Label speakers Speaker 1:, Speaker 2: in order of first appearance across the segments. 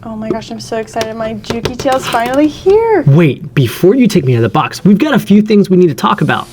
Speaker 1: Oh my gosh, I'm so excited. My Juki TL is finally here.
Speaker 2: Wait, before you take me out of the box, we've got a few things we need to talk about.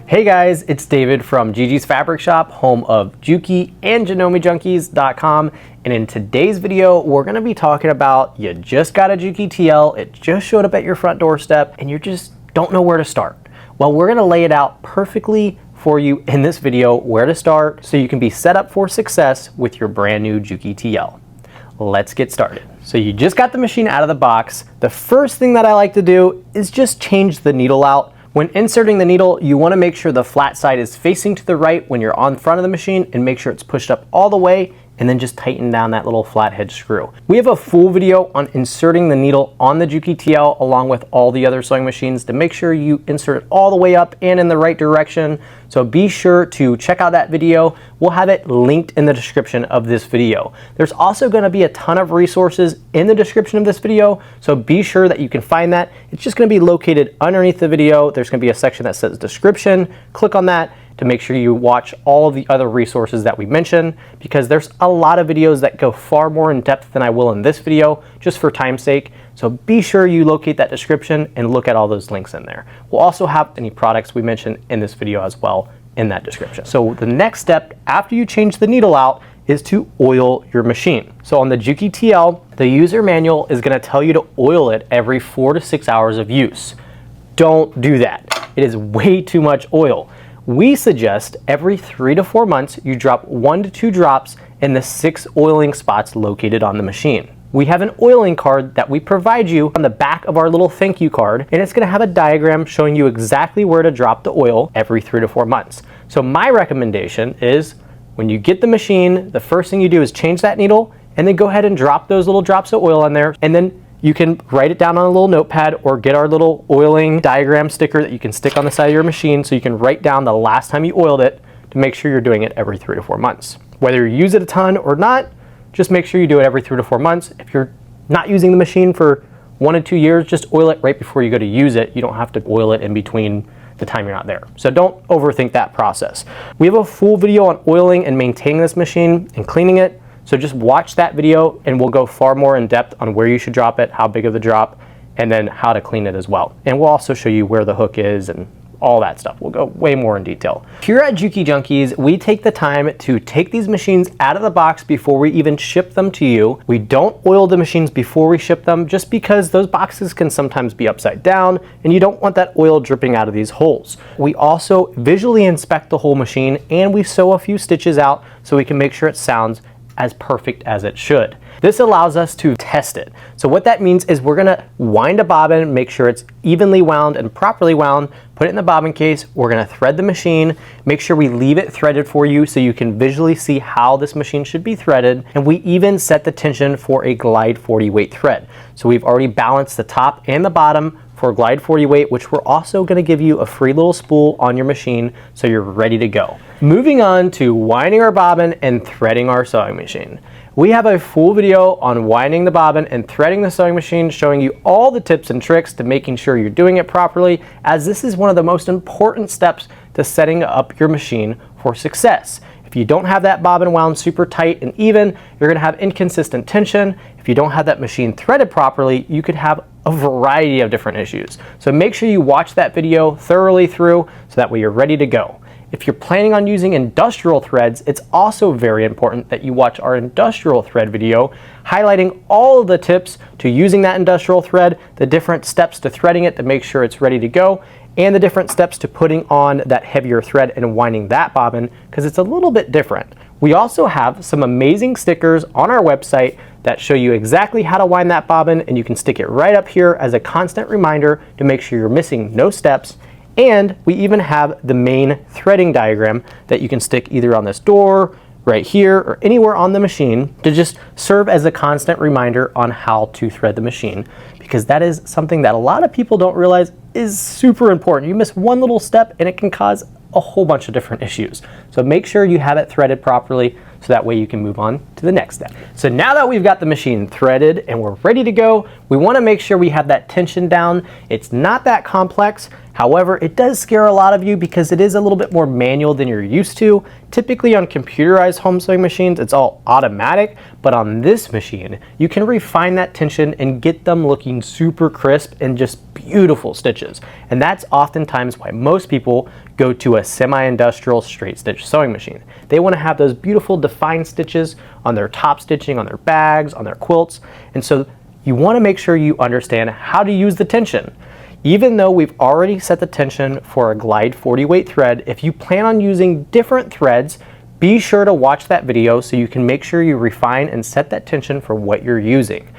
Speaker 2: Hey guys, it's David from Gigi's Fabric Shop, home of Juki and Junkies.com. And in today's video, we're gonna be talking about you just got a Juki TL, it just showed up at your front doorstep, and you just don't know where to start. Well, we're gonna lay it out perfectly for you in this video where to start so you can be set up for success with your brand new Juki TL. Let's get started. So you just got the machine out of the box. The first thing that I like to do is just change the needle out. When inserting the needle, you want to make sure the flat side is facing to the right when you're on front of the machine, and make sure it's pushed up all the way, and then just tighten down that little flathead screw. We have a full video on inserting the needle on the Juki TL along with all the other sewing machines to make sure you insert it all the way up and in the right direction. So be sure to check out that video. We'll have it linked in the description of this video. There's also going to be a ton of resources in the description of this video, so be sure that you can find that. It's just going to be located underneath the video. There's going to be a section that says description. Click on that to make sure you watch all of the other resources that we mentioned, because there's a lot of videos that go far more in depth than I will in this video, just for time's sake. So be sure you locate that description and look at all those links in there. We'll also have any products we mentioned in this video as well in that description. So the next step after you change the needle out is to oil your machine. So on the Juki TL, the user manual is going to tell you to oil it every 4 to 6 hours of use. Don't do that. It is way too much oil. We suggest every 3 to 4 months you drop 1 to 2 drops in the 6 oiling spots located on the machine. We have an oiling card that we provide you on the back of our little thank you card, and it's going to have a diagram showing you exactly where to drop the oil every 3 to 4 months. So my recommendation is when you get the machine, the first thing you do is change that needle, and then go ahead and drop those little drops of oil in there, and then you can write it down on a little notepad or get our little oiling diagram sticker that you can stick on the side of your machine so you can write down the last time you oiled it to make sure you're doing it every 3 to 4 months. Whether you use it a ton or not, just make sure you do it every 3 to 4 months. If you're not using the machine for 1 to 2 years, just oil it right before you go to use it. You don't have to oil it in between the time you're not there. So don't overthink that process. We have a full video on oiling and maintaining this machine and cleaning it. So just watch that video and we'll go far more in depth on where you should drop it, how big of the drop, and then how to clean it as well. And we'll also show you where the hook is and all that stuff. We'll go way more in detail. Here at Juki Junkies, we take the time to take these machines out of the box before we even ship them to you. We don't oil the machines before we ship them just because those boxes can sometimes be upside down and you don't want that oil dripping out of these holes. We also visually inspect the whole machine and we sew a few stitches out so we can make sure it sounds as perfect as it should. This allows us to test it. So what that means is we're gonna wind a bobbin, make sure it's evenly wound and properly wound, put it in the bobbin case, we're gonna thread the machine, make sure we leave it threaded for you so you can visually see how this machine should be threaded, and we even set the tension for a Glide 40 weight thread. So we've already balanced the top and the bottom for Glide 40 weight, which we're also gonna give you a free little spool on your machine so you're ready to go. Moving on to winding our bobbin and threading our sewing machine. We have a full video on winding the bobbin and threading the sewing machine, showing you all the tips and tricks to making sure you're doing it properly, as this is one of the most important steps to setting up your machine for success. If you don't have that bobbin wound super tight and even, you're gonna have inconsistent tension. If you don't have that machine threaded properly, you could have a variety of different issues. So make sure you watch that video thoroughly through so that way you're ready to go. If you're planning on using industrial threads, it's also very important that you watch our industrial thread video, highlighting all of the tips to using that industrial thread, the different steps to threading it to make sure it's ready to go, and the different steps to putting on that heavier thread and winding that bobbin, because it's a little bit different. We also have some amazing stickers on our website that show you exactly how to wind that bobbin, and you can stick it right up here as a constant reminder to make sure you're missing no steps. And we even have the main threading diagram that you can stick either on this door, right here, or anywhere on the machine to just serve as a constant reminder on how to thread the machine, because that is something that a lot of people don't realize is super important. You miss one little step and it can cause a whole bunch of different issues. So make sure you have it threaded properly so that way you can move on to the next step. So now that we've got the machine threaded and we're ready to go, we want to make sure we have that tension down. It's not that complex. However, it does scare a lot of you because it is a little bit more manual than you're used to. Typically on computerized home sewing machines, it's all automatic, but on this machine, you can refine that tension and get them looking super crisp and just beautiful stitches. And that's oftentimes why most people go to a semi-industrial straight stitch sewing machine. They want to have those beautiful defined stitches on their top stitching, on their bags, on their quilts. And so you want to make sure you understand how to use the tension. Even though we've already set the tension for a glide 40 weight thread, if you plan on using different threads, be sure to watch that video so you can make sure you refine and set that tension for what you're using.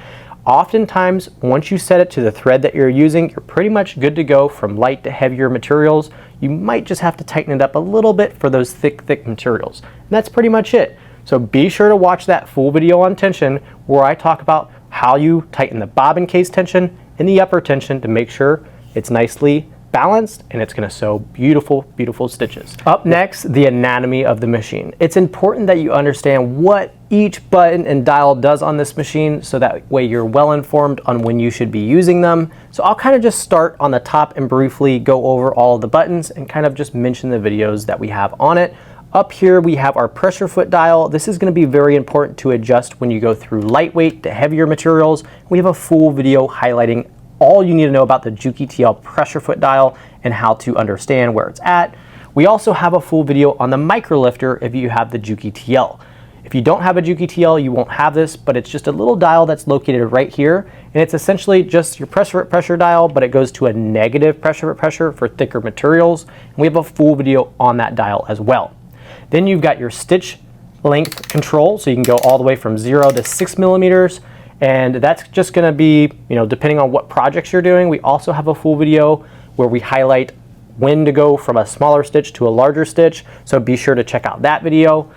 Speaker 2: Oftentimes, once you set it to the thread that you're using, you're pretty much good to go from light to heavier materials. You might just have to tighten it up a little bit for those thick materials. And that's pretty much it. So be sure to watch that full video on tension where I talk about how you tighten the bobbin case tension and the upper tension to make sure it's nicely balanced and it's going to sew beautiful stitches. Up next, the anatomy of the machine. It's important that you understand what each button and dial does on this machine so that way you're well informed on when you should be using them. So I'll kind of just start on the top and briefly go over all of the buttons and kind of just mention the videos that we have on it. Up here we have our pressure foot dial. This is going to be very important to adjust when you go through lightweight to heavier materials. We have a full video highlighting all you need to know about the Juki TL pressure foot dial and how to understand where it's at. We also have a full video on the microlifter if you have the Juki TL. If you don't have a Juki TL, you won't have this, but it's just a little dial that's located right here, and it's essentially just your pressure dial, but it goes to a negative pressure for thicker materials. And we have a full video on that dial as well. Then you've got your stitch length control, so you can go all the way from 0 to 6 millimeters. And that's just going to be, depending on what projects you're doing. We also have a full video where we highlight when to go from a smaller stitch to a larger stitch. So be sure to check out that video.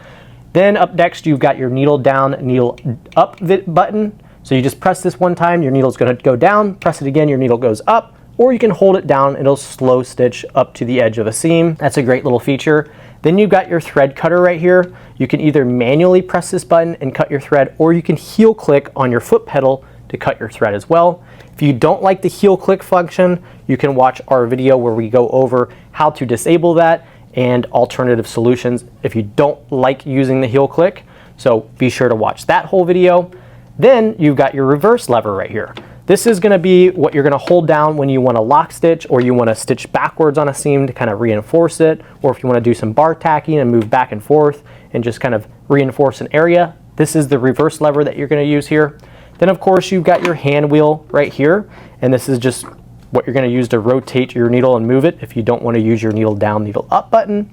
Speaker 2: Then up next, you've got your needle down, needle up button. So you just press this one time, your needle's going to go down, press it again, your needle goes up, or you can hold it down, it'll slow stitch up to the edge of a seam. That's a great little feature. Then you've got your thread cutter right here. You can either manually press this button and cut your thread, or you can heel click on your foot pedal to cut your thread as well. If you don't like the heel click function, you can watch our video where we go over how to disable that and alternative solutions if you don't like using the heel click. So be sure to watch that whole video. Then you've got your reverse lever right here. This is going to be what you're going to hold down when you want to lock stitch or you want to stitch backwards on a seam to kind of reinforce it, or if you want to do some bar tacking and move back and forth and just kind of reinforce an area. This is the reverse lever that you're going to use here. Then of course you've got your hand wheel right here, and this is just what you're going to use to rotate your needle and move it if you don't want to use your needle down, needle up button.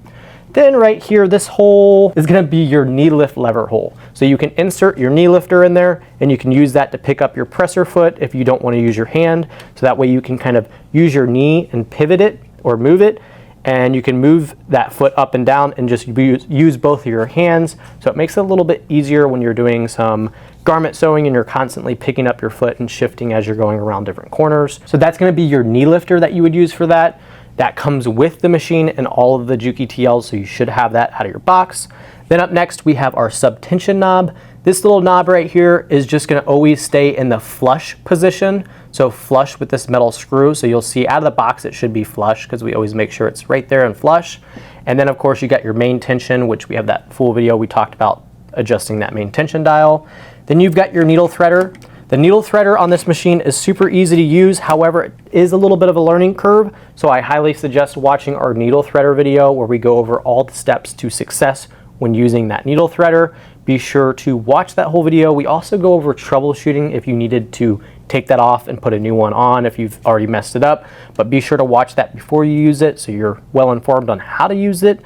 Speaker 2: Then right here, this hole is going to be your knee lift lever hole. So you can insert your knee lifter in there and you can use that to pick up your presser foot if you don't want to use your hand. So that way you can kind of use your knee and pivot it or move it, and you can move that foot up and down and just use both of your hands. So it makes it a little bit easier when you're doing some garment sewing and you're constantly picking up your foot and shifting as you're going around different corners. So that's going to be your knee lifter that you would use for that. That comes with the machine and all of the Juki TLs, so you should have that out of your box. Then up next, we have our subtension knob. This little knob right here is just going to always stay in the flush position, so flush with this metal screw. So you'll see out of the box it should be flush because we always make sure it's right there and flush. And then of course you got your main tension, which we have that full video we talked about adjusting that main tension dial. Then you've got your needle threader. The needle threader on this machine is super easy to use, however, it is a little bit of a learning curve, so I highly suggest watching our needle threader video where we go over all the steps to success when using that needle threader. Be sure to watch that whole video. We also go over troubleshooting if you needed to take that off and put a new one on if you've already messed it up, but be sure to watch that before you use it so you're well informed on how to use it.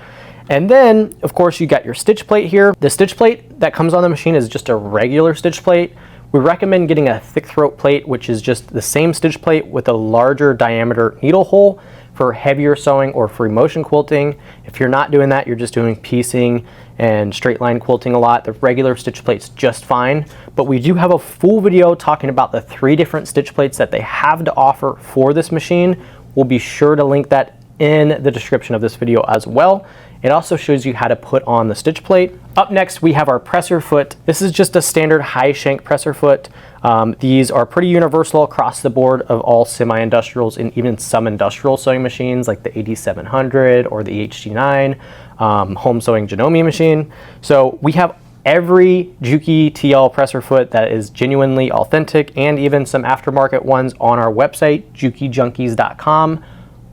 Speaker 2: And then, of course, you got your stitch plate here. The stitch plate that comes on the machine is just a regular stitch plate. We recommend getting a thick throat plate, which is just the same stitch plate with a larger diameter needle hole for heavier sewing or free motion quilting. If you're not doing that, you're just doing piecing and straight line quilting a lot, the regular stitch plate's just fine. But we do have a full video talking about the 3 different stitch plates that they have to offer for this machine. We'll be sure to link that in the description of this video as well. It also shows you how to put on the stitch plate. Up next, we have our presser foot. This is just a standard high shank presser foot. These are pretty universal across the board of all semi-industrials and even some industrial sewing machines like the 8700 or the HG9 home sewing Janome machine. So we have every Juki TL presser foot that is genuinely authentic and even some aftermarket ones on our website, junkies.com.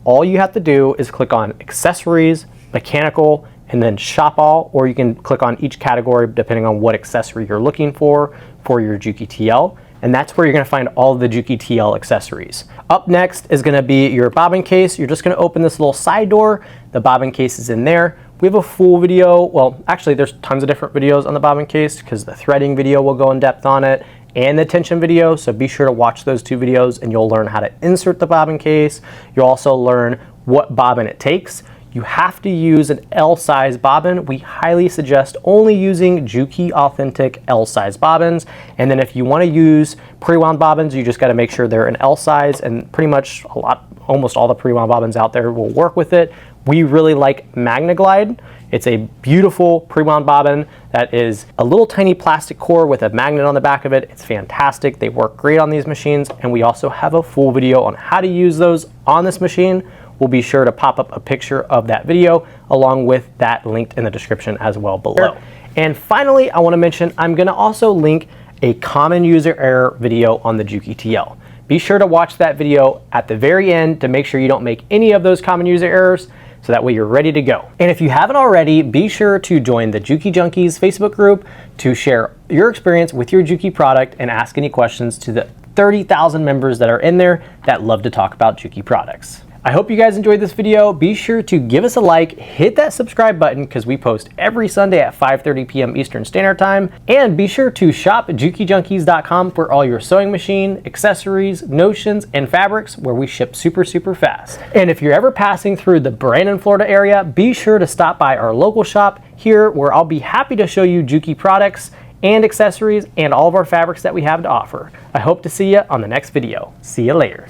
Speaker 2: All you have to do is click on accessories, mechanical, and then shop all, or you can click on each category depending on what accessory you're looking for your Juki TL. And that's where you're gonna find all of the Juki TL accessories. Up next is gonna be your bobbin case. You're just gonna open this little side door. The bobbin case is in there. We have a full video. Well, actually there's tons of different videos on the bobbin case because the threading video will go in depth on it and the tension video. So be sure to watch those two videos and you'll learn how to insert the bobbin case. You'll also learn what bobbin it takes. You have to use an L size bobbin. We highly suggest only using Juki authentic L size bobbins. And then if you want to use pre-wound bobbins, you just got to make sure they're an L size, and pretty much almost all the pre-wound bobbins out there will work with it. We really like MagnaGlide. It's a beautiful pre-wound bobbin that is a little tiny plastic core with a magnet on the back of it. It's fantastic. They work great on these machines. And we also have a full video on how to use those on this machine. We'll be sure to pop up a picture of that video along with that linked in the description as well below. And finally, I want to mention I'm going to also link a common user error video on the Juki TL. Be sure to watch that video at the very end to make sure you don't make any of those common user errors, so that way you're ready to go. And if you haven't already, be sure to join the Juki Junkies Facebook group to share your experience with your Juki product and ask any questions to the 30,000 members that are in there that love to talk about Juki products. I hope you guys enjoyed this video. Be sure to give us a like, hit that subscribe button because we post every Sunday at 5:30 p.m. Eastern Standard Time. And be sure to shop at JukiJunkies.com for all your sewing machine, accessories, notions, and fabrics where we ship super fast. And if you're ever passing through the Brandon, Florida area, be sure to stop by our local shop here where I'll be happy to show you Juki products and accessories and all of our fabrics that we have to offer. I hope to see you on the next video. See you later.